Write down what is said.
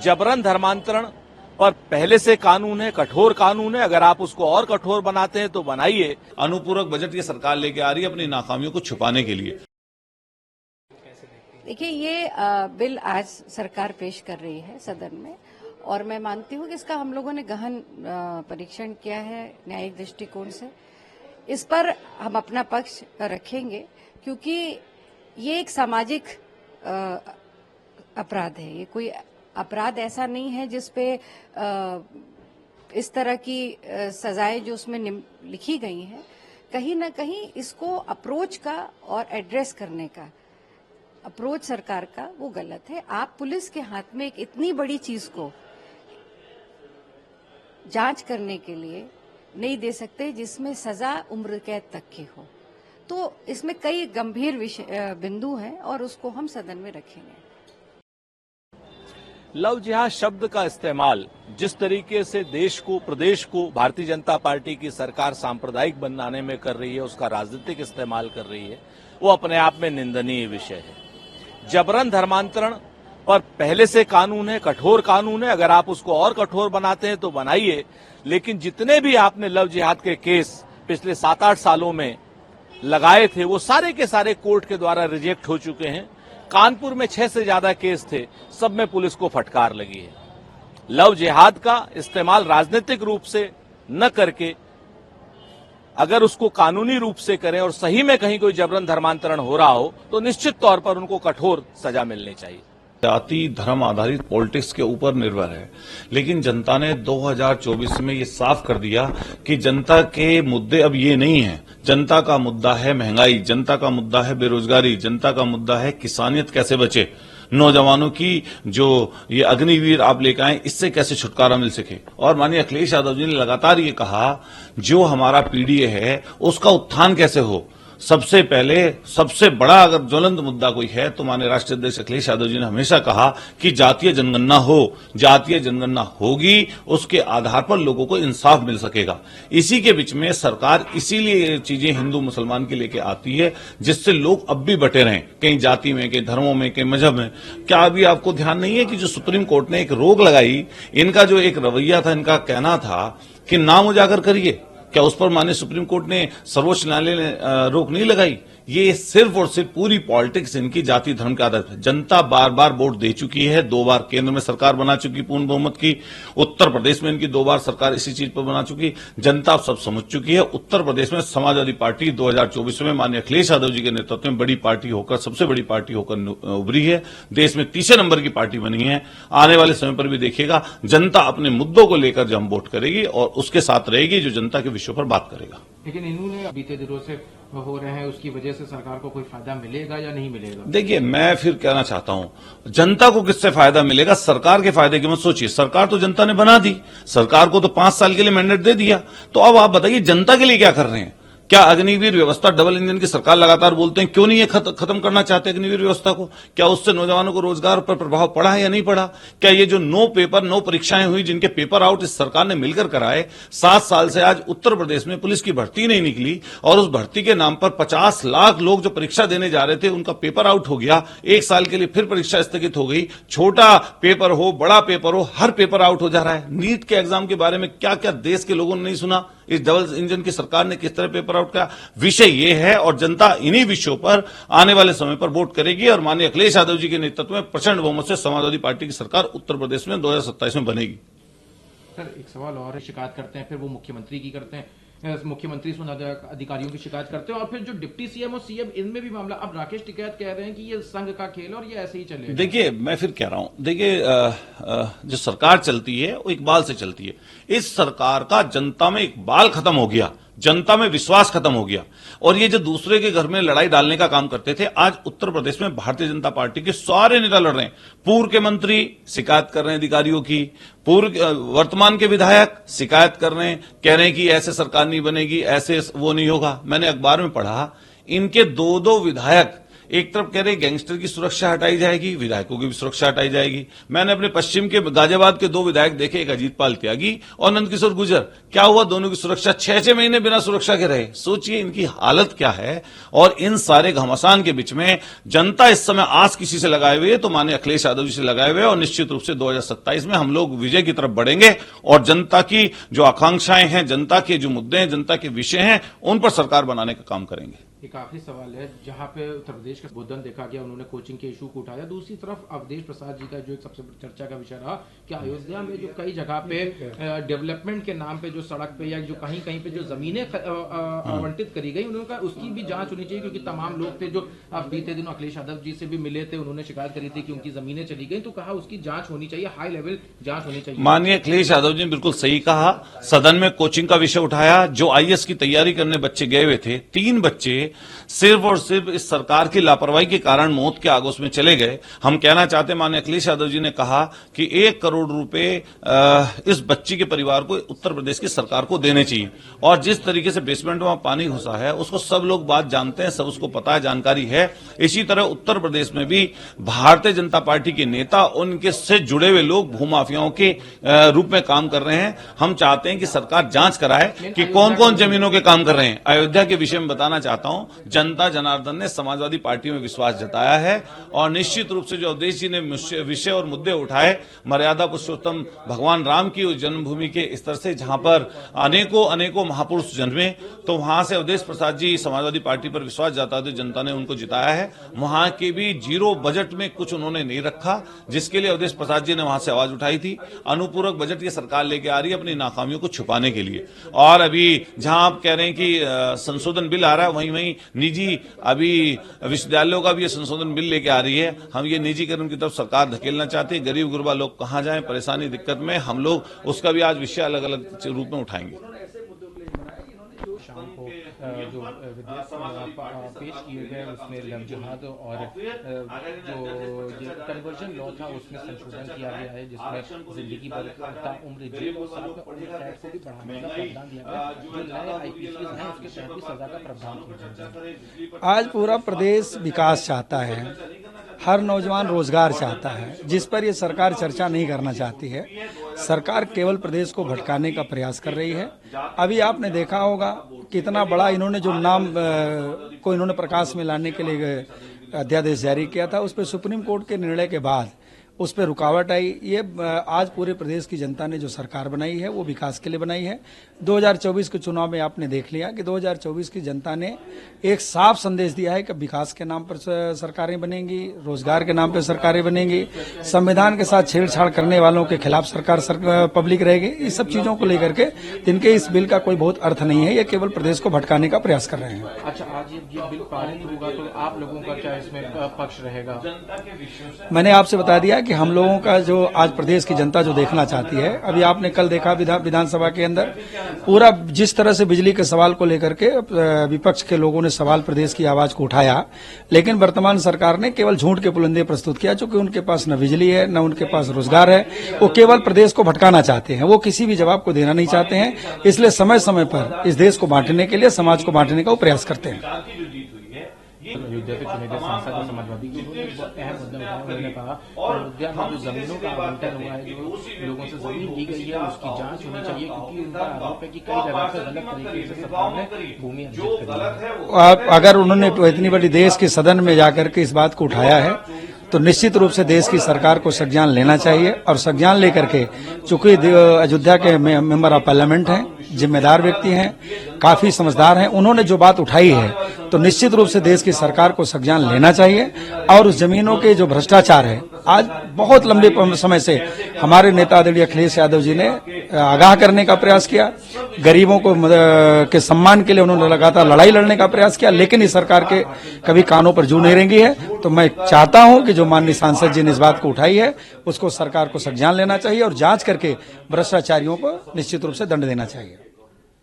जबरन धर्मांतरण पर पहले से कानून है, कठोर कानून है। अगर आप उसको और कठोर बनाते हैं तो बनाइए। अनुपूरक बजट ये सरकार लेके आ रही है अपनी नाकामियों को छुपाने के लिए। देखिए, ये बिल आज सरकार पेश कर रही है सदन में, और मैं मानती हूँ कि इसका हम लोगों ने गहन परीक्षण किया है न्यायिक दृष्टिकोण से। इस पर हम अपना पक्ष रखेंगे, क्योंकि ये एक सामाजिक अपराध है। ये कोई अपराध ऐसा नहीं है जिसपे इस तरह की सजाएं जो उसमें लिखी गई हैं, कहीं ना कहीं इसको अप्रोच का और एड्रेस करने का अप्रोच सरकार का वो गलत है। आप पुलिस के हाथ में एक इतनी बड़ी चीज को जांच करने के लिए नहीं दे सकते जिसमें सजा उम्र कैद तक की हो। तो इसमें कई गंभीर बिंदु हैं और उसको हम सदन में रखेंगे। लव जिहाद शब्द का इस्तेमाल जिस तरीके से देश को, प्रदेश को भारतीय जनता पार्टी की सरकार सांप्रदायिक बनाने में कर रही है, उसका राजनीतिक इस्तेमाल कर रही है, वो अपने आप में निंदनीय विषय है। जबरन धर्मांतरण पर पहले से कानून है, कठोर कानून है। अगर आप उसको और कठोर बनाते हैं तो बनाइए। लेकिन जितने भी आपने लव जिहाद के केस पिछले 7-8 सालों में लगाए थे, वो सारे के सारे कोर्ट के द्वारा रिजेक्ट हो चुके हैं। कानपुर में 6 से ज्यादा केस थे, सब में पुलिस को फटकार लगी है। लव जिहाद का इस्तेमाल राजनीतिक रूप से न करके अगर उसको कानूनी रूप से करें और सही में कहीं कोई जबरन धर्मांतरण हो रहा हो तो निश्चित तौर पर उनको कठोर सजा मिलनी चाहिए। जाति धर्म आधारित पॉलिटिक्स के ऊपर निर्भर है, लेकिन जनता ने 2024 में ये साफ कर दिया कि जनता के मुद्दे अब ये नहीं है। जनता का मुद्दा है महंगाई, जनता का मुद्दा है बेरोजगारी, जनता का मुद्दा है किसानियत कैसे बचे, नौजवानों की जो ये अग्निवीर आप लेकर आए इससे कैसे छुटकारा मिल सके। और माननीय अखिलेश यादव जी ने लगातार ये कहा जो हमारा पीडीए है उसका उत्थान कैसे हो। सबसे पहले सबसे बड़ा अगर ज्वलंत मुद्दा कोई है तो माननीय राष्ट्रीय अध्यक्ष अखिलेश यादव जी ने हमेशा कहा कि जातीय जनगणना हो, जातीय जनगणना होगी, उसके आधार पर लोगों को इंसाफ मिल सकेगा। इसी के बीच में सरकार इसीलिए ये चीजें हिंदू मुसलमान के लेके आती है जिससे लोग अब भी बटे रहें, कहीं जाति में, कहीं धर्मों में, कहीं मजहब में। क्या अभी आपको ध्यान नहीं है कि जो सुप्रीम कोर्ट ने एक रोक लगाई, इनका जो एक रवैया था, इनका कहना था कि नाम उजागर करिए, क्या उस पर माननीय सुप्रीम कोर्ट ने, सर्वोच्च न्यायालय ने रोक नहीं लगाई? ये सिर्फ और सिर्फ पूरी पॉलिटिक्स इनकी जाति धर्म के आधार पर। जनता बार बार वोट दे चुकी है, 2 बार केंद्र में सरकार बना चुकी पूर्ण बहुमत की, उत्तर प्रदेश में इनकी 2 बार सरकार इसी चीज पर बना चुकी। जनता अब सब समझ चुकी है। उत्तर प्रदेश में समाजवादी पार्टी 2024 में माननीय अखिलेश यादव जी के नेतृत्व में बड़ी पार्टी होकर, सबसे बड़ी पार्टी होकर उभरी है, देश में 3 नंबर की पार्टी बनी है। आने वाले समय पर भी देखिएगा जनता अपने मुद्दों को लेकर जब वोट करेगी और उसके साथ रहेगी जो जनता के विषयों पर बात करेगा। लेकिन इन्होंने बीते दिनों से हो रहे हैं, उसकी वजह से सरकार को कोई फायदा मिलेगा या नहीं मिलेगा? देखिए, मैं फिर कहना चाहता हूं जनता को किससे फायदा मिलेगा, सरकार के फायदे की मत सोचिए। सरकार तो जनता ने बना दी, सरकार को तो 5 साल के लिए मैंडेट दे दिया। तो अब आप बताइए जनता के लिए क्या कर रहे हैं? क्या अग्निवीर व्यवस्था डबल इंजन की सरकार लगातार बोलते हैं, क्यों नहीं ये खत्म करना चाहते अग्निवीर व्यवस्था को? क्या उससे नौजवानों को रोजगार पर प्रभाव पड़ा है या नहीं पड़ा? क्या ये जो नो पेपर नो परीक्षाएं हुई, जिनके पेपर आउट इस सरकार ने मिलकर कराए, 7 साल से आज उत्तर प्रदेश में पुलिस की भर्ती नहीं निकली और उस भर्ती के नाम पर 50 लाख लोग जो परीक्षा देने जा रहे थे उनका पेपर आउट हो गया। 1 साल के लिए फिर परीक्षा स्थगित हो गई। छोटा पेपर हो, बड़ा पेपर हो, हर पेपर आउट हो जा रहा है। नीट के एग्जाम के बारे में क्या क्या देश के लोगों ने नहीं सुना? इस डबल इंजन की सरकार ने किस तरह पेपर आउट किया? विषय ये है और जनता इन्हीं विषयों पर आने वाले समय पर वोट करेगी और माननीय अखिलेश यादव जी के नेतृत्व में प्रचंड बहुमत से समाजवादी पार्टी की सरकार उत्तर प्रदेश में 2027 में बनेगी। सर, एक सवाल और, शिकायत करते हैं फिर वो मुख्यमंत्री की करते हैं, मुख्यमंत्री से अधिकारियों की शिकायत करते हैं और फिर जो डिप्टी सीएम और सीएम इनमें भी मामला। अब राकेश टिकैत कह रहे हैं कि ये संघ का खेल और ये ऐसे ही चलेगा। देखिए, मैं फिर कह रहा हूं, देखिए जो सरकार चलती है वो इकबाल से चलती है। इस सरकार का जनता में इकबाल खत्म हो गया, जनता में विश्वास खत्म हो गया और ये जो दूसरे के घर में लड़ाई डालने का काम करते थे, आज उत्तर प्रदेश में भारतीय जनता पार्टी के सारे नेता लड़ रहे हैं। पूर्व के मंत्री शिकायत कर रहे हैं अधिकारियों की, वर्तमान के विधायक शिकायत कर रहे हैं, कह रहे हैं कि ऐसे सरकार नहीं बनेगी, ऐसे वो नहीं होगा। मैंने अखबार में पढ़ा इनके 2 विधायक एक तरफ कह रहे गैंगस्टर की सुरक्षा हटाई जाएगी, विधायकों की भी सुरक्षा हटाई जाएगी। मैंने अपने पश्चिम के गाजियाबाद के 2 विधायक देखे, एक अजीत पाल त्यागी और नंदकिशोर गुर्जर। क्या हुआ, दोनों की सुरक्षा 6-6 महीने बिना सुरक्षा के रहे। सोचिए इनकी हालत क्या है। और इन सारे घमासान के बीच में जनता इस समय आस किसी से लगाए हुए है तो माननीय अखिलेश यादव जी से लगाए हुए, और निश्चित रूप से 2027 में हम लोग विजय की तरफ बढ़ेंगे और जनता की जो आकांक्षाएं हैं, जनता के जो मुद्दे हैं, जनता के विषय हैं, उन पर सरकार बनाने का काम करेंगे। एक आखिरी सवाल है, जहां पे उत्तर प्रदेश का उद्बोधन देखा गया, उन्होंने कोचिंग के इशू को उठाया। दूसरी तरफ अवधेश प्रसाद जी का जो एक सबसे चर्चा का विषय रहा कि अयोध्या में जो कई जगह पे डेवलपमेंट के नाम पे जो सड़क पे या जो कहीं कहीं पे जो जमीनें आवंटित करी गई, उन्होंने कहा उसकी भी जांच होनी चाहिए, क्योंकि तमाम लोग थे जो बीते दिनों अखिलेश यादव जी से भी मिले थे, उन्होंने शिकायत करी थी कि उनकी जमीनें चली गई। तो कहा उसकी जांच होनी चाहिए, हाई लेवल जांच होनी चाहिए। माननीय अखिलेश यादव जी ने बिल्कुल सही कहा। सदन में कोचिंग का विषय उठाया। जो आईएएस की तैयारी करने बच्चे गए हुए थे, 3 बच्चे सिर्फ और सिर्फ इस सरकार की लापरवाही के कारण मौत के आगोश में चले गए। हम कहना चाहते हैं, माननीय अखिलेश यादव जी ने कहा कि 1 करोड़ रुपए इस बच्ची के परिवार को उत्तर प्रदेश की सरकार को देने चाहिए। और जिस तरीके से बेसमेंट में पानी घुसा है उसको सब लोग बात जानते हैं, सब उसको पता है, जानकारी है। इसी तरह उत्तर प्रदेश में भी भारतीय जनता पार्टी के नेता, उनके से जुड़े हुए लोग भूमाफियाओं के रूप में काम कर रहे हैं। हम चाहते हैं कि सरकार जांच कराए कि कौन कौन जमीनों के काम कर रहे हैं। अयोध्या के विषय में बताना चाहता हूं, जनता जनार्दन ने समाजवादी पार्टी में विश्वास जताया है और निश्चित रूप से जो अवधेश जी ने विषय और मुद्दे उठाए, मर्यादा पुरुषोत्तम भगवान राम की उस जन्मभूमि के स्तर से जहां पर अनेकों महापुरुष जन्मे, तो वहां से अवधेश प्रसाद जी समाजवादी पार्टी पर विश्वास जताते जनता ने उनको जिताया है। वहां के भी 0 बजट में कुछ उन्होंने नहीं रखा, जिसके लिए अवधेश प्रसाद जी ने वहां से आवाज उठाई थी। अनुपूरक बजट ये सरकार लेके आ रही है अपनी नाकामियों को छुपाने के लिए। और अभी जहां आप कह रहे हैं कि संशोधन बिल आ रहा है, वहीं निजी अभी विश्वविद्यालयों का भी ये संशोधन बिल लेके आ रही है। हम ये निजीकरण की तरफ सरकार धकेलना चाहते हैं। गरीब गुरबा लोग कहां जाएं, परेशानी दिक्कत में, हम लोग उसका भी आज विषय अलग अलग रूप में उठाएंगे। शाम को जो विधेयक पेश किए गए उसमें लव जिहाद और जो कन्वर्जन लॉ था उसमें संशोधन किया गया है, जिसमें जिंदगी भर उम्र जेल और साथ में उम्र कैद को भी बढ़ाने का प्रावधान दिया गया। जो नए आईपीसी हैं उसके तहत भी सजा का प्रावधान किया गया। आज पूरा प्रदेश विकास चाहता है, हर नौजवान रोजगार चाहता है, जिस पर ये सरकार चर्चा नहीं करना चाहती है। सरकार केवल प्रदेश को भटकाने का प्रयास कर रही है। अभी आपने देखा होगा कितना बड़ा इन्होंने जो नाम को इन्होंने प्रकाश में लाने के लिए अध्यादेश जारी किया था, उस पर सुप्रीम कोर्ट के निर्णय के बाद उस पर रुकावट आई। ये आज पूरे प्रदेश की जनता ने जो सरकार बनाई है वो विकास के लिए बनाई है। 2024 के चुनाव में आपने देख लिया कि 2024 की जनता ने एक साफ संदेश दिया है कि विकास के नाम पर सरकारें बनेंगी, रोजगार के नाम पर सरकारें बनेंगी, संविधान के साथ छेड़छाड़ करने वालों के खिलाफ सरकार पब्लिक रहेगी। इस सब चीजों को लेकर के जिनके इस बिल का कोई बहुत अर्थ नहीं है, ये केवल प्रदेश को भटकाने का प्रयास कर रहे हैं। अच्छा, आज ये बिल पारित होगा तो आप लोगों का क्या इसमें पक्ष रहेगा? मैंने आपसे बता दिया कि हम लोगों का जो आज प्रदेश की जनता जो देखना चाहती है, अभी आपने कल देखा विधानसभा के अंदर पूरा जिस तरह से बिजली के सवाल को लेकर के विपक्ष के लोगों ने सवाल प्रदेश की आवाज को उठाया, लेकिन वर्तमान सरकार ने केवल झूठ के पुलंदे प्रस्तुत किया। चूंकि उनके पास न बिजली है, न उनके पास रोजगार है, वो केवल प्रदेश को भटकाना चाहते हैं, वो किसी भी जवाब को देना नहीं चाहते हैं। इसलिए समय समय पर इस देश को बांटने के लिए, समाज को बांटने का वो प्रयास करते हैं। अयोध्या के चुने गए सांसद और समाजवादी की उन्होंने अहम मुद्दा उठाया। उन्होंने कहा अयोध्या में जो जमीनों का आवंटन हुआ है, जो लोगों से जमीन ली गई है, उसकी जांच होनी चाहिए, क्योंकि उनका आरोप है कि कई जगह से गलत तरीके से सरकार ने भूमि अर्जित करी है। अगर उन्होंने इतनी बड़ी देश के सदन में जाकर के इस बात को उठाया है तो निश्चित रूप से देश की सरकार को संज्ञान लेना चाहिए। और संज्ञान लेकर के, चूंकि अयोध्या के मेंबर ऑफ पार्लियामेंट हैं, जिम्मेदार व्यक्ति हैं, काफी समझदार हैं, उन्होंने जो बात उठाई है तो निश्चित रूप से देश की सरकार को संज्ञान लेना चाहिए। और उस जमीनों के जो भ्रष्टाचार है, आज बहुत लंबे समय से हमारे नेता आदरणीय अखिलेश यादव जी ने आगाह करने का प्रयास किया, गरीबों को के सम्मान के लिए उन्होंने लगातार लड़ाई लड़ने का प्रयास किया, लेकिन इस सरकार के कभी कानों पर जू नहीं रेंगी है। तो मैं चाहता हूं कि जो माननीय सांसद जी ने इस बात को उठाई है उसको सरकार को संज्ञान लेना चाहिए और जांच करके भ्रष्टाचारियों को निश्चित रूप से दंड देना चाहिए।